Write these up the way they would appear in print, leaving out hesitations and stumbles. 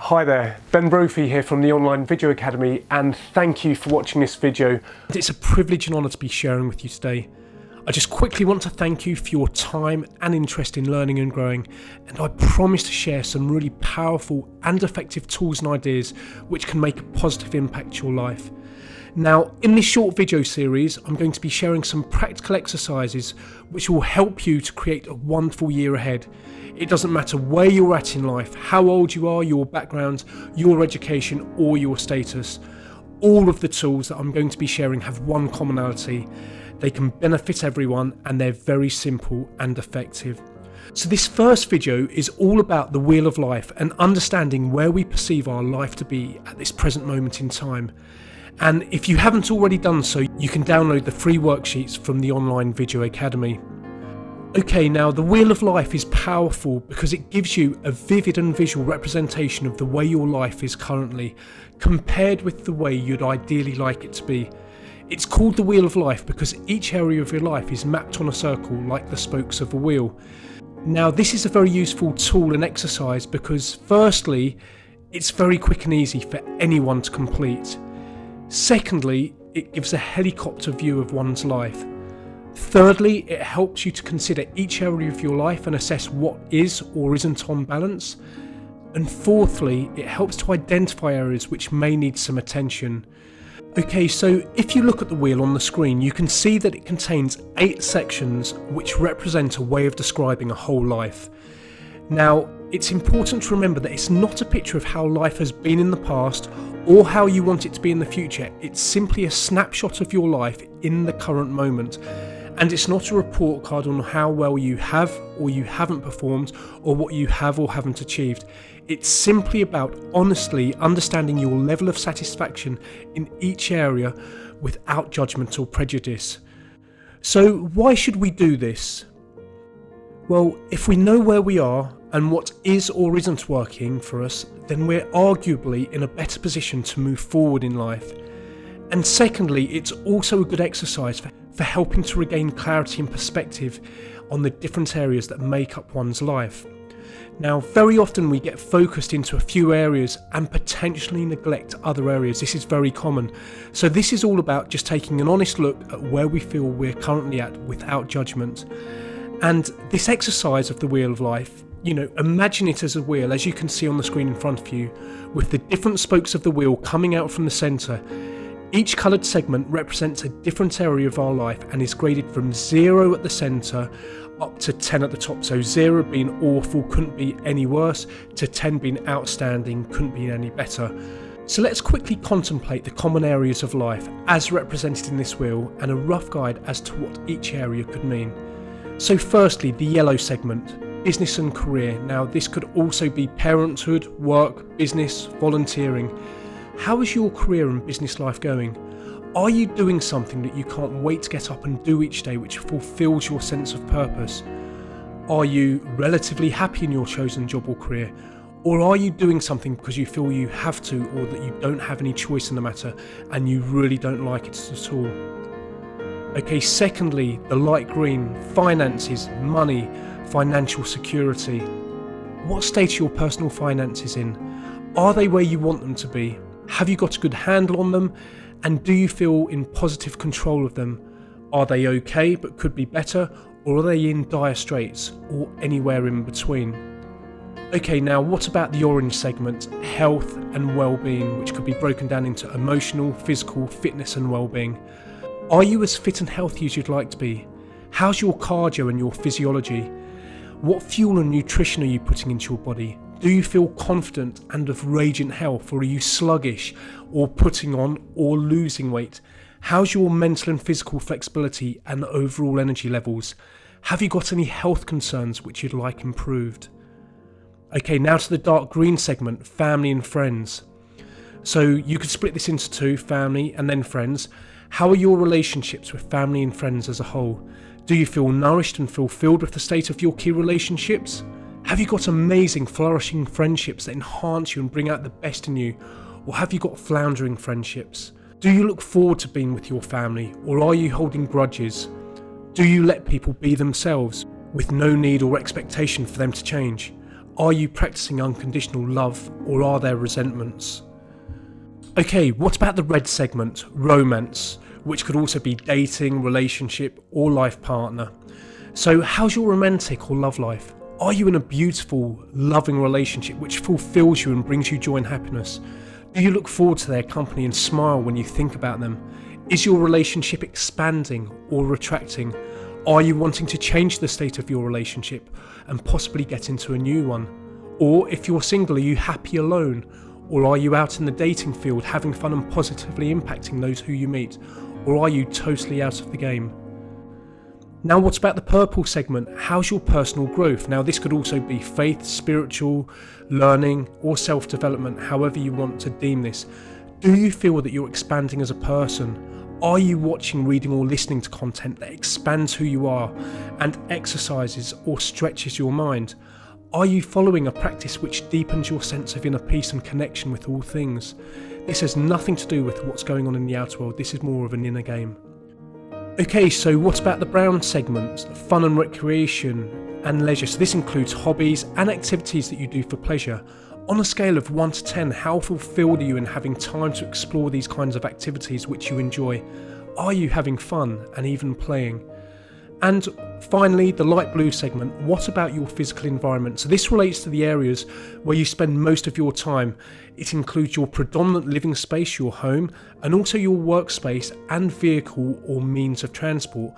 Hi there, Ben Brophy here from the Online Video Academy, and thank you for watching this video. It's a privilege and honour to be sharing with you today. I just quickly want to thank you for your time and interest in learning and growing, and I promise to share some really powerful and effective tools and ideas which can make a positive impact to your life. Now, in this short video series, I'm going to be sharing some practical exercises which will help you to create a wonderful year ahead. It doesn't matter where you're at in life, how old you are, your background, your education, or your status. All of the tools that I'm going to be sharing have one commonality. They can benefit everyone and they're very simple and effective. So this first video is all about the wheel of life and understanding where we perceive our life to be at this present moment in time. And if you haven't already done so, you can download the free worksheets from the Online Video Academy. Okay, now the wheel of life is powerful because it gives you a vivid and visual representation of the way your life is currently, compared with the way you'd ideally like it to be. It's called the wheel of life because each area of your life is mapped on a circle like the spokes of a wheel. Now this is a very useful tool and exercise because firstly, it's very quick and easy for anyone to complete. Secondly, it gives a helicopter view of one's life. Thirdly, it helps you to consider each area of your life and assess what is or isn't on balance. And fourthly, it helps to identify areas which may need some attention. Okay, so if you look at the wheel on the screen, you can see that it contains 8 sections which represent a way of describing a whole life. Now, it's important to remember that it's not a picture of how life has been in the past or how you want it to be in the future. It's simply a snapshot of your life in the current moment. And it's not a report card on how well you have or you haven't performed or what you have or haven't achieved. It's simply about honestly understanding your level of satisfaction in each area without judgment or prejudice. So why should we do this? Well, if we know where we are and what is or isn't working for us, then we're arguably in a better position to move forward in life. And secondly, it's also a good exercise for helping to regain clarity and perspective on the different areas that make up one's life. Now, very often we get focused into a few areas and potentially neglect other areas. This is very common. So this is all about just taking an honest look at where we feel we're currently at without judgment. And this exercise of the wheel of life, imagine it as a wheel, as you can see on the screen in front of you, with the different spokes of the wheel coming out from the centre. Each coloured segment represents a different area of our life and is graded from 0 at the centre up to 10 at the top. So 0 being awful, couldn't be any worse, to 10 being outstanding, couldn't be any better. So let's quickly contemplate the common areas of life as represented in this wheel and a rough guide as to what each area could mean. So firstly, the yellow segment, business and career. Now this could also be parenthood, work, business, volunteering. How is your career and business life going? Are you doing something that you can't wait to get up and do each day which fulfills your sense of purpose? Are you relatively happy in your chosen job or career? Or are you doing something because you feel you have to or that you don't have any choice in the matter and you really don't like it at all? Okay, secondly, the light green, finances, money, financial security. What state are your personal finances in? Are they where you want them to be? Have you got a good handle on them? And do you feel in positive control of them? Are they okay but could be better? Or are they in dire straits or anywhere in between? Okay, now what about the orange segment, health and well-being, which could be broken down into emotional, physical, fitness and well-being? Are you as fit and healthy as you'd like to be? How's your cardio and your physiology? What fuel and nutrition are you putting into your body? Do you feel confident and of radiant health, or are you sluggish or putting on or losing weight? How's your mental and physical flexibility and overall energy levels? Have you got any health concerns which you'd like improved? Okay, now to the dark green segment, family and friends. So you could split this into 2, family and then friends. How are your relationships with family and friends as a whole? Do you feel nourished and fulfilled with the state of your key relationships? Have you got amazing, flourishing friendships that enhance you and bring out the best in you? Or have you got floundering friendships? Do you look forward to being with your family, or are you holding grudges? Do you let people be themselves with no need or expectation for them to change? Are you practicing unconditional love, or are there resentments? Okay, what about the red segment, romance, which could also be dating, relationship, or life partner? So how's your romantic or love life? Are you in a beautiful, loving relationship which fulfills you and brings you joy and happiness? Do you look forward to their company and smile when you think about them? Is your relationship expanding or retracting? Are you wanting to change the state of your relationship and possibly get into a new one? Or if you're single, are you happy alone? Or are you out in the dating field having fun and positively impacting those who you meet? Or are you totally out of the game? Now, what about the purple segment? How's your personal growth? Now, this could also be faith, spiritual, learning, or self-development, however you want to deem this. Do you feel that you're expanding as a person? Are you watching, reading, or listening to content that expands who you are and exercises or stretches your mind? Are you following a practice which deepens your sense of inner peace and connection with all things? This has nothing to do with what's going on in the outer world. This is more of an inner game. Okay, so what about the brown segment? Fun and recreation and leisure. So this includes hobbies and activities that you do for pleasure. On a scale of 1 to 10, how fulfilled are you in having time to explore these kinds of activities which you enjoy? Are you having fun and even playing? And finally, the light blue segment, what about your physical environment? So this relates to the areas where you spend most of your time. It includes your predominant living space, your home, and also your workspace and vehicle or means of transport.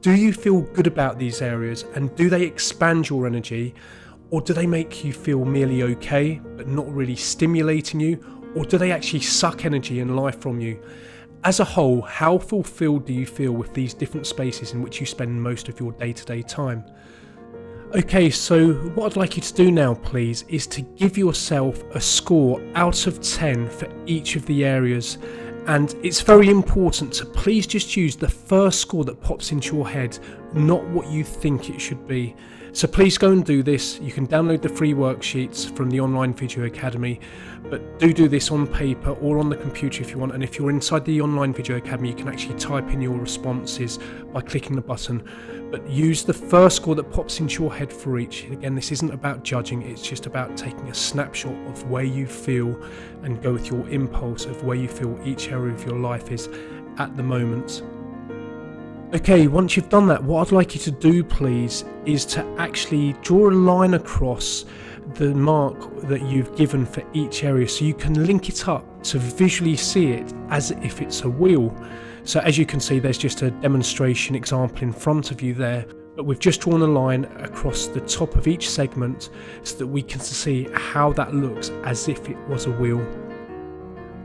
Do you feel good about these areas, and do they expand your energy, or do they make you feel merely okay but not really stimulating you, or do they actually suck energy and life from you? As a whole, how fulfilled do you feel with these different spaces in which you spend most of your day-to-day time? Okay, so what I'd like you to do now, please, is to give yourself a score out of 10 for each of the areas. And it's very important to please just use the first score that pops into your head, not what you think it should be. So please go and do this. You can download the free worksheets from the Online Video Academy, but do this on paper or on the computer if you want. And if you're inside the Online Video Academy, you can actually type in your responses by clicking the button. But use the first score that pops into your head for each. Again, this isn't about judging, it's just about taking a snapshot of where you feel and go with your impulse of where you feel each area of your life is at the moment. Okay, once you've done that, what I'd like you to do, please, is to actually draw a line across the mark that you've given for each area so you can link it up to visually see it as if it's a wheel. So as you can see, there's just a demonstration example in front of you there, but we've just drawn a line across the top of each segment so that we can see how that looks as if it was a wheel.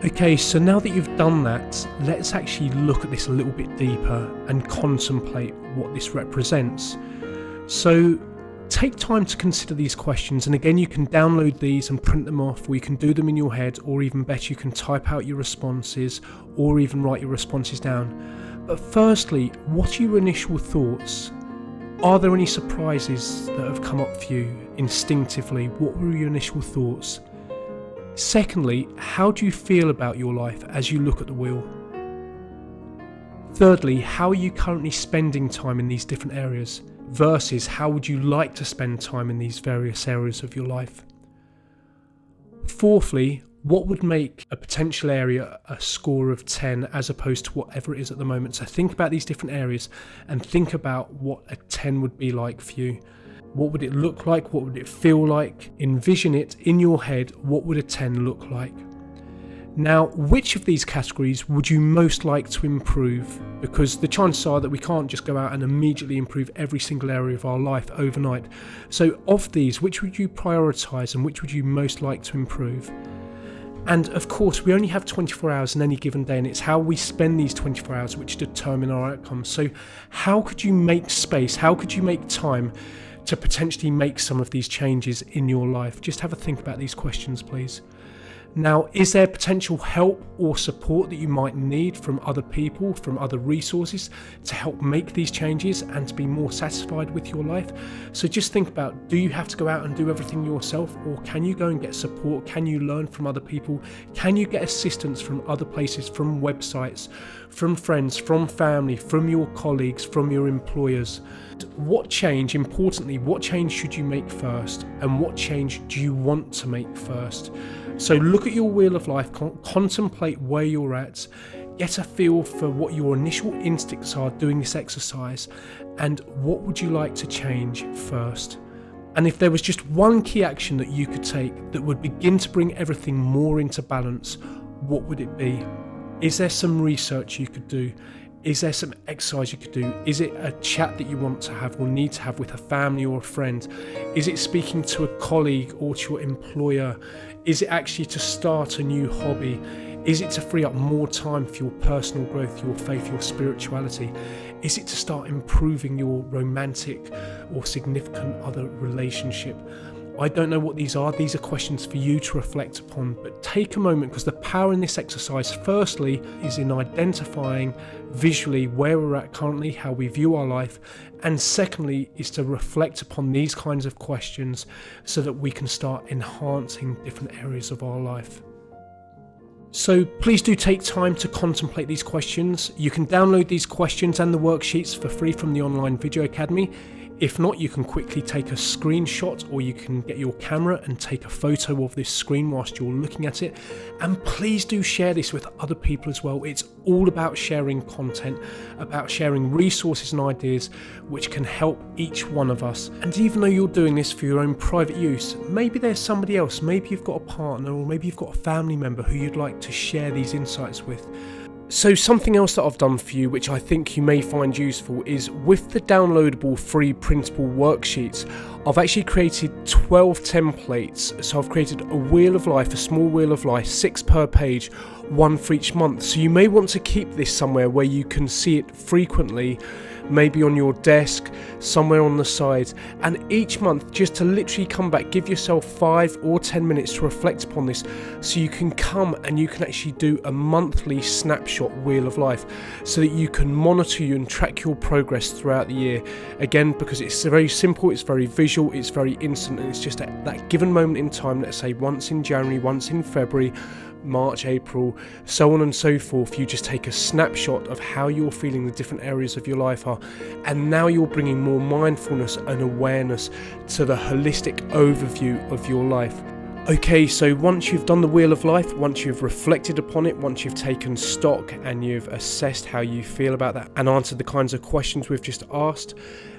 Okay, so now that you've done that, let's actually look at this a little bit deeper and contemplate what this represents. So take time to consider these questions, and again, you can download these and print them off, or you can do them in your head, or even better, you can type out your responses or even write your responses down. But firstly, what are your initial thoughts? Are there any surprises that have come up for you instinctively? What were your initial thoughts? Secondly, how do you feel about your life as you look at the wheel? Thirdly, how are you currently spending time in these different areas versus how would you like to spend time in these various areas of your life? Fourthly, what would make a potential area a score of 10 as opposed to whatever it is at the moment? So think about these different areas and think about what a 10 would be like for you. What would it look like? What would it feel like? Envision it in your head. What would a 10 look like? Now, which of these categories would you most like to improve? Because the chances are that we can't just go out and immediately improve every single area of our life overnight. So of these, which would you prioritise and which would you most like to improve? And of course, we only have 24 hours in any given day, and it's how we spend these 24 hours which determine our outcomes. So how could you make space? How could you make time to potentially make some of these changes in your life? Just have a think about these questions, please. Now, is there potential help or support that you might need from other people, from other resources to help make these changes and to be more satisfied with your life? So just think about, do you have to go out and do everything yourself, or can you go and get support? Can you learn from other people? Can you get assistance from other places, from websites, from friends, from family, from your colleagues, from your employers? What change, importantly, what change should you make first, and what change do you want to make first? So look at your wheel of life, contemplate where you're at, get a feel for what your initial instincts are doing this exercise, and what would you like to change first? And if there was just one key action that you could take that would begin to bring everything more into balance, what would it be? Is there some research you could do? Is there some exercise you could do? Is it a chat that you want to have or need to have with a family or a friend? Is it speaking to a colleague or to your employer? Is it actually to start a new hobby? Is it to free up more time for your personal growth, your faith, your spirituality? Is it to start improving your romantic or significant other relationship? I don't know what these are. These are questions for you to reflect upon, but take a moment, because the power in this exercise, firstly, is in identifying visually where we're at currently, how we view our life, and secondly, is to reflect upon these kinds of questions so that we can start enhancing different areas of our life. So please do take time to contemplate these questions. You can download these questions and the worksheets for free from the Online Video Academy. If not, you can quickly take a screenshot, or you can get your camera and take a photo of this screen whilst you're looking at it. And please do share this with other people as well. It's all about sharing content, about sharing resources and ideas which can help each one of us. And even though you're doing this for your own private use, maybe there's somebody else, maybe you've got a partner, or maybe you've got a family member who you'd like to share these insights with. So something else that I've done for you, which I think you may find useful, is with the downloadable free printable worksheets, I've actually created 12 templates. So I've created a wheel of life, a small wheel of life, 6 per page, 1 for each month. So you may want to keep this somewhere where you can see it frequently, maybe on your desk, somewhere on the side, and each month just to literally come back, give yourself 5 or 10 minutes to reflect upon this, so you can come and you can actually do a monthly snapshot wheel of life, so that you can monitor you and track your progress throughout the year. Again, because it's very simple, it's very visual, it's very instant, and it's just at that given moment in time, let's say once in January, once in February, March, April, so on and so forth, you just take a snapshot of how you're feeling, the different areas of your life are, and now you're bringing more mindfulness and awareness to the holistic overview of your life. Okay, so once you've done the wheel of life, once you've reflected upon it, once you've taken stock and you've assessed how you feel about that and answered the kinds of questions we've just asked,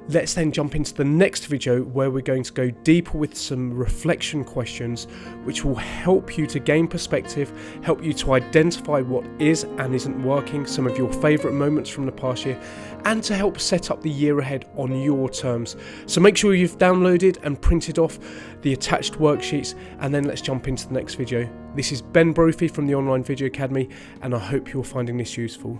let's then jump into the next video where we're going to go deeper with some reflection questions which will help you to gain perspective, help you to identify what is and isn't working, some of your favourite moments from the past year, and to help set up the year ahead on your terms. So make sure you've downloaded and printed off the attached worksheets, and then let's jump into the next video. This is Ben Brophy from the Online Video Academy, and I hope you're finding this useful.